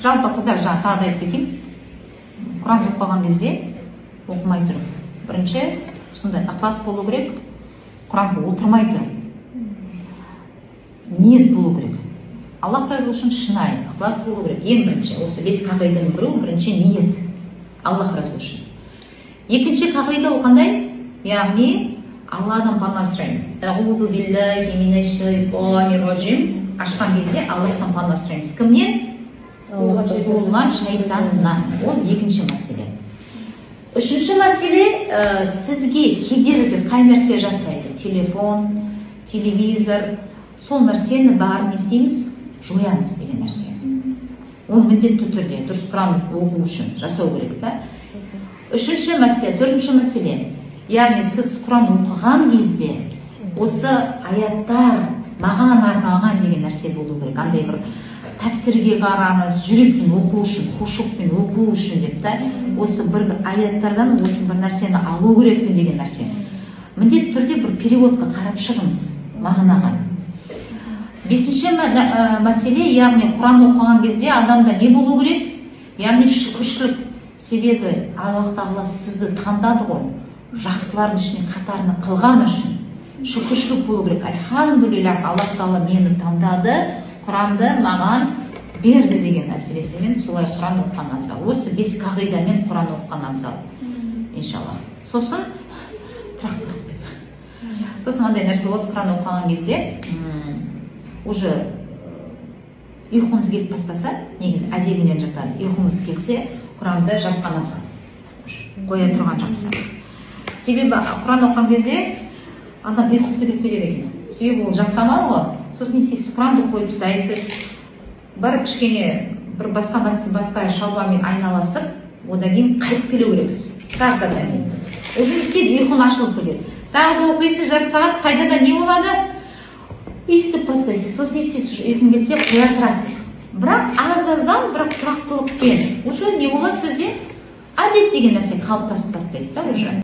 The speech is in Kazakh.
жалпы қыздар жаңа тағы да айтып кетейін, құран оқып қалған кезде оқымай тұрып, бірінші сондай ықылас болу керек, құранға отырмай тұрып, ниет болу керек, Аллах разы үшін шынайы ықылас болу керек. Ең бірінші осы 5 қағиданың бірінші ниет, Аллах разы үшін. Екінші қағида ол қандай? Яғни Алладан пана сұраймыз. Аузу биллахи минаш шайтанир раджим. Ашқан кезде Аллахтан пана сұраймыз. Кімнен? Қуылған шайтаннан. Ол екінші мәселе. Үшінші мәселе, сізге кедергі қай нәрсе жасайды? Телефон, телевизор, сол нәрсені бәрін не істейміз? Жоямыз деген нәрсе. Ол міндетті түрде дұрыс құран оқу үшін жасау керек та. Үшінші мәселе, төртінші мәселе. Яғни сіз құран оқыған кезде осы аяттар маған арналған деген нәрсе болу керек. Андай бір тәпсірге қараңыз, жүрекпен оқу үшін, хушукпен оқу үшін деп та, осы бір аяттардан осы бір нәрсені алу керекпін деген нәрсе. Міндетті түрде бір переводқа қарап шығыңыз мағынаға. Бесінші мәселе, яғни құран оқыған кезде адамда не болу керек? Яғни шүкіршілік. Себебі Аллах Тағала сізді таңдады ғой, жақсылардың ішіне қатарына қылған үшін шүкіршілік болу керек. Альхамдулиллах, Аллах Тағала мені таңдады, Құранды маған берді деген мәселесімен солай Құран оқыған абзал. Осы 5 қағидамен Құран оқыған абзал, иншаллах. Сосын тұрақтылықпен. Сосын мынандай нәрсе болады, Құран оқыған кезде уже ұйқыңыз келіп бастаса, негізі әдебінен жатады. Ұйқыңыз келсе, Құранды жапқан абзал. Қоя тұрған жақсы. Себебі Құран оқыған кезде адам ұйқысы келіп кетеді екен. Себебі ол жақсамал ғой. Сосын сіз Құранды қойып тастайсыз. Бір кішкене бір басқа шалбамен айналасып, одан кейін қайтып келу керексіз. Жарты сағаттан кейін. Уже істейді, ұйқың ашылып кетеді. Тағы да оқисыз жарты сағат, қайда не болады? Естіп бастайсыз. Сосын сіз ұйқың келсе, қоя тұрасыз. Бірақ аз-аздан, бірақ тұрақтылықпен уже не болады сізде? Әдет деген нәрсе қалыптасып бастайды да уже.